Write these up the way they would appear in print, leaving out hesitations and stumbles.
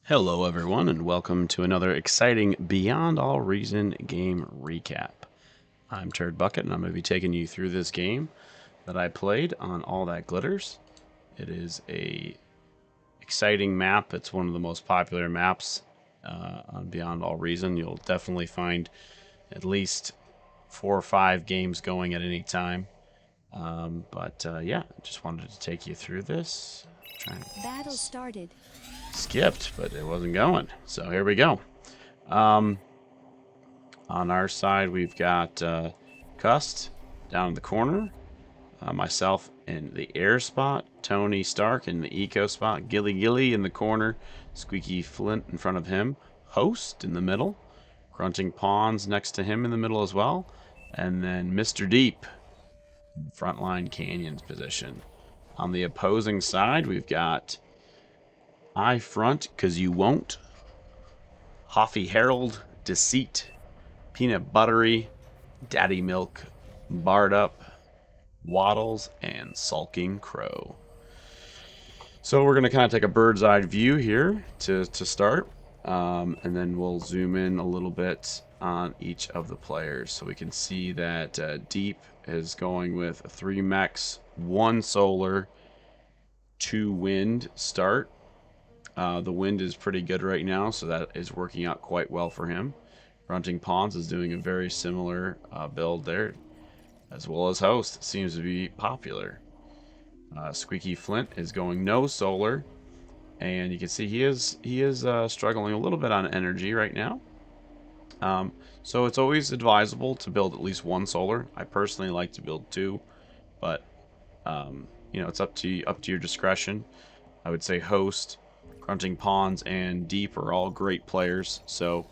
Hello, everyone, and welcome to another exciting Beyond All Reason game recap. I'm Turdbucket, and I'm going to be taking you through this game that I played on All That Glitters. It is a exciting map. It's one of the most popular maps on Beyond All Reason. You'll definitely find at least 4 or 5 games going at any time. Yeah, just wanted to take you through this. Battle started. Skipped, but it wasn't going. So here we go. On our side, we've got Cust down in the corner, myself in the air spot, Tony Stark in the eco spot, Gilly in the corner, Squeaky Flint in front of him, Host in the middle, Grunting Pawns next to him in the middle as well, and then Mr. Deep, frontline Canyons position. On the opposing side, we've got I Front, Cause You Won't, Hoffy Herald, Deceit, PntButtery, Daddy Milk, Barred Up, Waddles, and Sulking Crow. So we're going to kind of take a bird's eye view here to start, and then we'll zoom in a little bit on each of the players. So we can see that Deep is going with a 3 mechs, 1 solar, 2 wind start. The wind is pretty good right now, so that is working out quite well for him. Grunting Pawns is doing a very similar build there, as well as Host. It seems to be popular. Squeaky Flint is going no solar, and you can see he is struggling a little bit on energy right now. So it's always advisable to build at least 1 solar. I personally like to build 2, but it's up to your discretion. I would say Host, Grunting Pawns, and Deep are all great players, so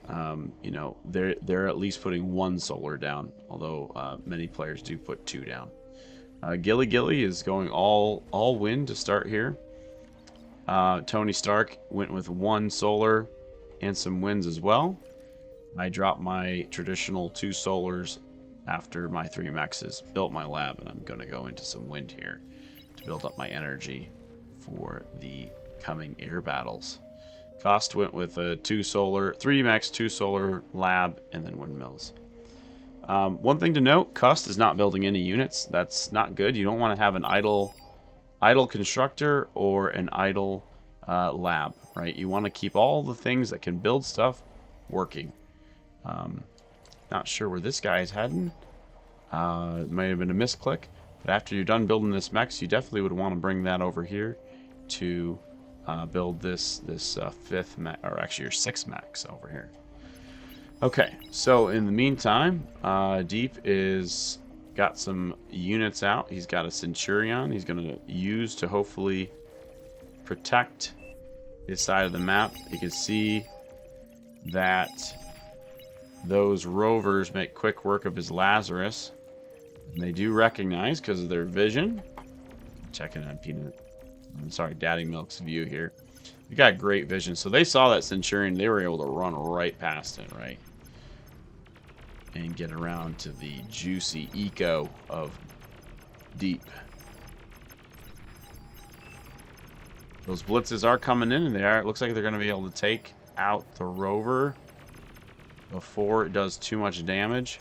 they're at least putting 1 solar down, although many players do put 2 down. Gilly is going all wind to start here. Tony Stark went with 1 solar and some winds as well. I dropped my traditional 2 solars after my 3 mexes, built my lab, and I'm going to go into some wind here to build up my energy for the coming air battles. Cost went with a 2 solar, 3 mechs, 2 solar, lab, and then windmills. One thing to note, Cust is not building any units. That's not good. You don't want to have an idle constructor or an idle lab, right? You want to keep all the things that can build stuff working. Not sure where this guy is heading. It might have been a misclick, but after you're done building this mechs, you definitely would want to bring that over here to build this 5th mech, or actually your 6th mechs over here. Okay, so in the meantime, Deep is got some units out. He's got a Centurion he's going to use to hopefully protect his side of the map. You can see that those rovers make quick work of his Lazarus. And they do recognize because of their vision. Checking on Daddy Milk's view here. We got great vision. So they saw that Centurion. They were able to run right past it, right? And get around to the juicy eco of Deep. Those blitzes are coming in, and it looks like they're going to be able to take out the rover before it does too much damage.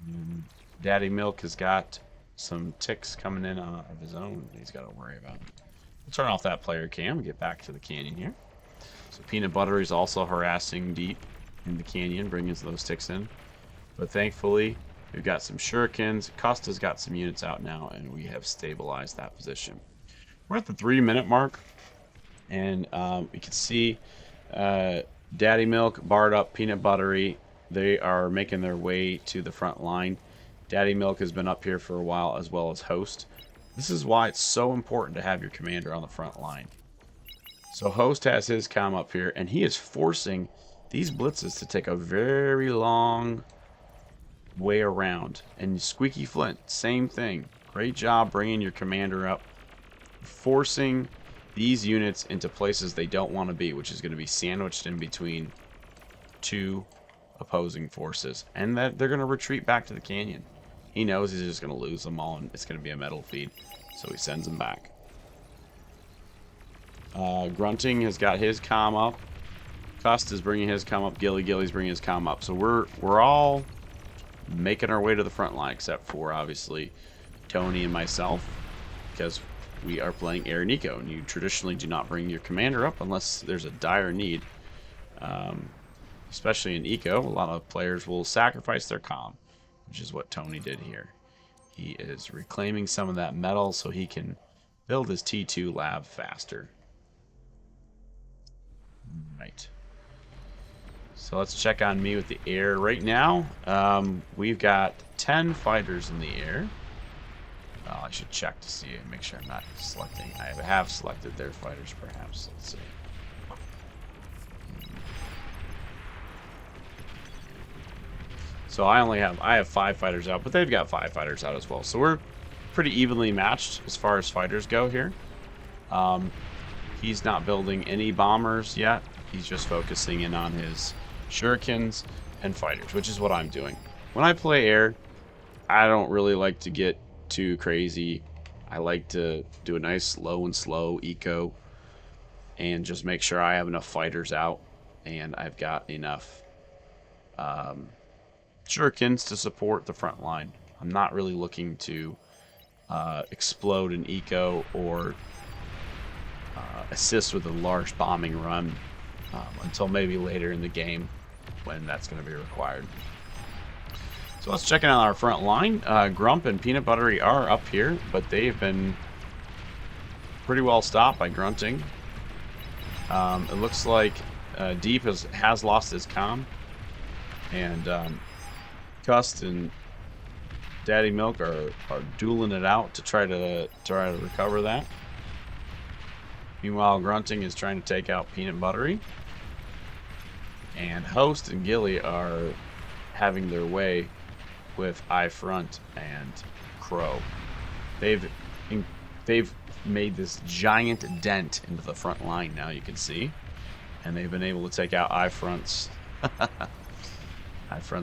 And Daddy Milk has got some ticks coming in of his own he's got to worry about. We'll turn off that player cam and get back to the canyon here. So PntButtery is also harassing Deep in the canyon, bringing those ticks in. But thankfully, we've got some shurikens. Costa's got some units out now, and we have stabilized that position. We're at the 3-minute mark, and we can see Daddy Milk, Barred Up, PntButtery, they are making their way to the front line. Daddy Milk has been up here for a while, as well as Host. This is why it's so important to have your commander on the front line. So Host has his comm up here, and he is forcing these blitzes to take a very long way around. And Squeaky Flint, same thing. Great job bringing your commander up, forcing these units into places they don't want to be, which is going to be sandwiched in between 2 opposing forces. And that they're going to retreat back to the canyon. He knows he's just going to lose them all, and it's going to be a metal feed. So he sends them back. Grunting has got his comm up. Cust is bringing his comm up. Gilly's bringing his comm up. So we're all making our way to the front line, except for obviously Tony and myself, because we are playing Air and Eco, and you traditionally do not bring your commander up unless there's a dire need. Especially in Eco, a lot of players will sacrifice their comm, which is what Tony did here. He is reclaiming some of that metal so he can build his T2 lab faster. Right. So let's check on me with the air right now. We've got 10 fighters in the air. Oh, I should check to see and make sure I'm not selecting. I have selected their fighters, perhaps. Let's see. So I have 5 fighters out, but they've got 5 fighters out as well. So we're pretty evenly matched as far as fighters go here. He's not building any bombers yet. He's just focusing in on his shurikens and fighters, which is what I'm doing. When I play air, I don't really like to get too crazy. I like to do a nice low and slow eco and just make sure I have enough fighters out and I've got enough shurikens to support the front line. I'm not really looking to explode an eco or assist with a large bombing run until maybe later in the game when that's going to be required. So let's check in on our front line. Grump and PntButtery are up here, but they've been pretty well stopped by Grunting. It looks like Deep has lost his comm, and Cust and Daddy Milk are dueling it out to try to recover that. Meanwhile, Grunting is trying to take out PntButtery, and Host and Gilly are having their way with iFront and Crow. They've made this giant dent into the front line now, you can see, and they've been able to take out iFront's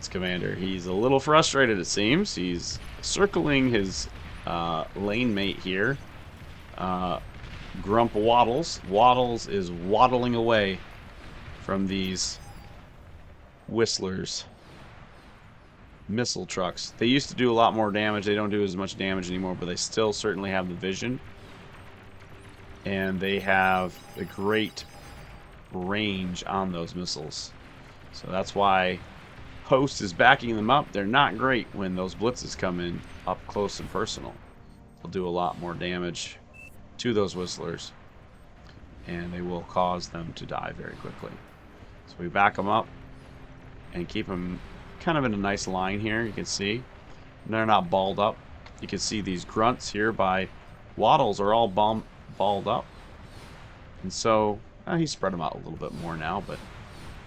commander. He's a little frustrated, it seems. He's circling his lane mate here. Grump waddles. Waddles is waddling away from these Whistlers missile trucks. They used to do a lot more damage. They don't do as much damage anymore, but they still certainly have the vision. And they have a great range on those missiles. So that's why Host is backing them up. They're not great when those blitzes come in up close and personal. They'll do a lot more damage to those Whistlers, and they will cause them to die very quickly. So we back them up and keep them kind of in a nice line here. You can see they're not balled up. You can see these grunts here by Waddles are all balled up, and so he spread them out a little bit more now. But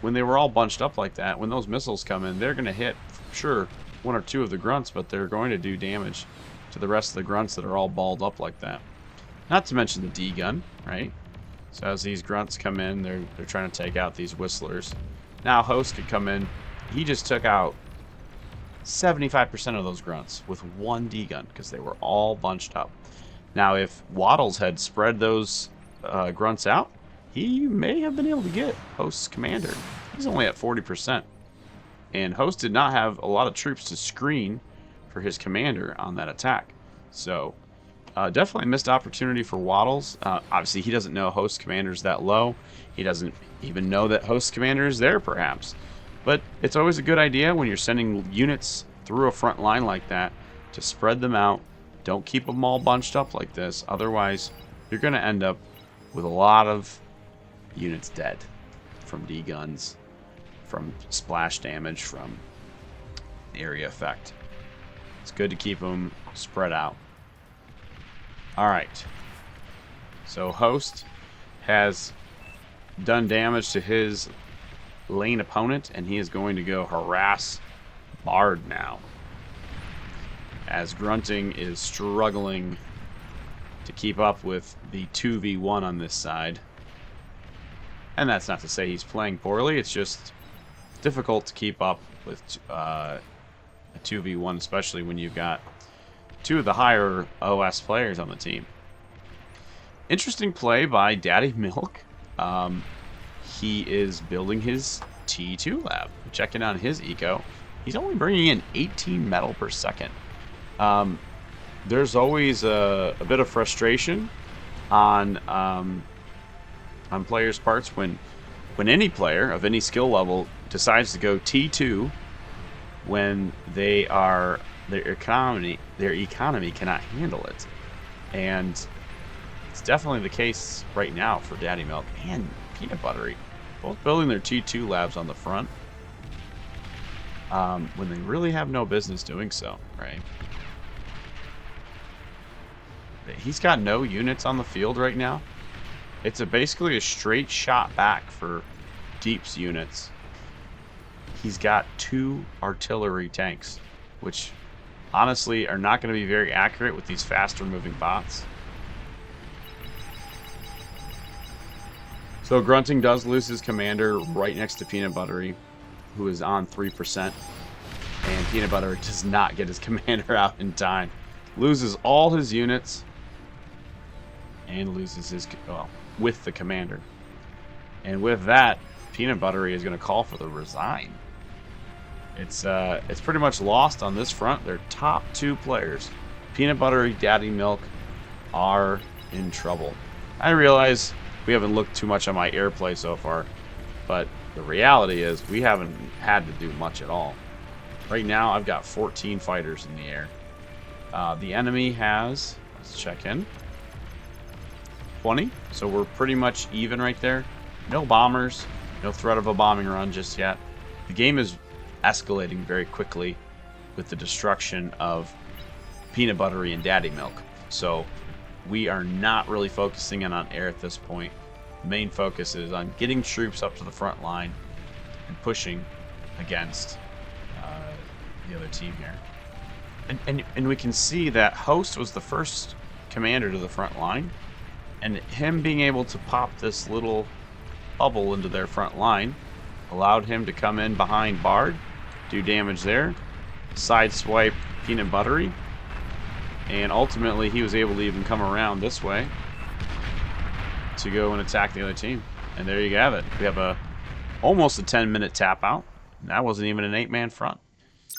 when they were all bunched up like that, when those missiles come in, they're going to hit, sure, 1 or 2 of the grunts, but they're going to do damage to the rest of the grunts that are all balled up like that. Not to mention the D-gun, right? So as these grunts come in, they're trying to take out these Whistlers. Now Host could come in. He just took out 75% of those grunts with 1 D-gun because they were all bunched up. Now if Waddles had spread those grunts out, he may have been able to get Host's commander. He's only at 40%. And Host did not have a lot of troops to screen for his commander on that attack. So definitely a missed opportunity for Waddles. Obviously, he doesn't know Host commander's that low. He doesn't even know that Host commander is there, perhaps. But it's always a good idea when you're sending units through a front line like that to spread them out. Don't keep them all bunched up like this. Otherwise, you're going to end up with a lot of units dead from D-guns, from splash damage, from area effect. It's good to keep them spread out. Alright, so Host has done damage to his lane opponent, and he is going to go harass Bard now, as Grunting is struggling to keep up with the 2v1 on this side. And that's not to say he's playing poorly, it's just difficult to keep up with a 2v1, especially when you've got 2 of the higher OS players on the team. Interesting play by Daddy Milk. He is building his T2 lab. Checking on his eco. He's only bringing in 18 metal per second. There's always a bit of frustration on players' parts when any player of any skill level decides to go T2 when their economy cannot handle it. And it's definitely the case right now for Daddy Milk and PntButtery, both building their T2 labs on the front when they really have no business doing so, right? He's got no units on the field right now. It's basically a straight shot back for Deep's units. He's got 2 artillery tanks, which honestly are not going to be very accurate with these faster moving bots. So Grunting does lose his commander right next to PntButtery, who is on 3%. And PntButtery does not get his commander out in time. Loses all his units. And loses his, well, with the commander. And with that, PntButtery is going to call for the resign. It's pretty much lost on this front. Their top 2 players, PntButtery, Daddy Milk, are in trouble. I realize we haven't looked too much on my airplay so far, but the reality is we haven't had to do much at all. Right now, I've got 14 fighters in the air. The enemy has, let's check in, 20, so we're pretty much even right there. No bombers, no threat of a bombing run just yet. The game is escalating very quickly with the destruction of PntButtery and Daddy Milk. So we are not really focusing in on air at this point. The main focus is on getting troops up to the front line and pushing against the other team here. And we can see that Host was the first commander to the front line, and him being able to pop this little bubble into their front line allowed him to come in behind Bard, do damage there, sideswipe PntButtery, and ultimately he was able to even come around this way to go and attack the other team. And there you have it. We have almost a 10-minute tap out. And that wasn't even an 8-man front.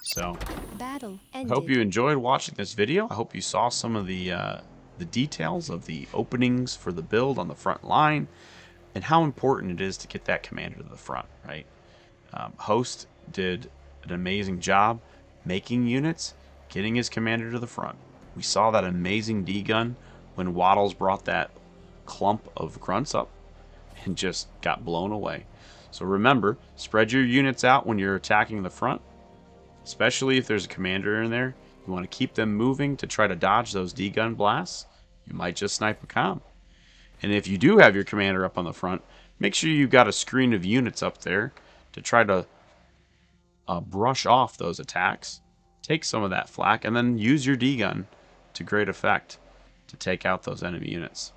So Battle I ended. hope you enjoyed watching this video. I hope you saw some of the details of the openings for the build on the front line and how important it is to get that commander to the front, right? Host did an amazing job making units, getting his commander to the front. We saw that amazing D-gun when Waddles brought that clump of grunts up and just got blown away. So remember, spread your units out when you're attacking the front, especially if there's a commander in there. You want to keep them moving to try to dodge those D-gun blasts. You might just snipe a comm. And if you do have your commander up on the front, make sure you've got a screen of units up there to try to brush off those attacks, take some of that flak, and then use your D-gun to great effect to take out those enemy units.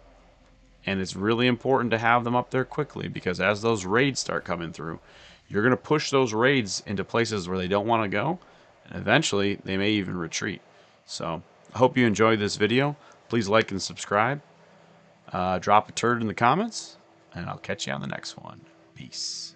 And it's really important to have them up there quickly, because as those raids start coming through, you're going to push those raids into places where they don't want to go, and eventually they may even retreat. So I hope you enjoyed this video. Please like and subscribe. Drop a turd in the comments, and I'll catch you on the next one. Peace.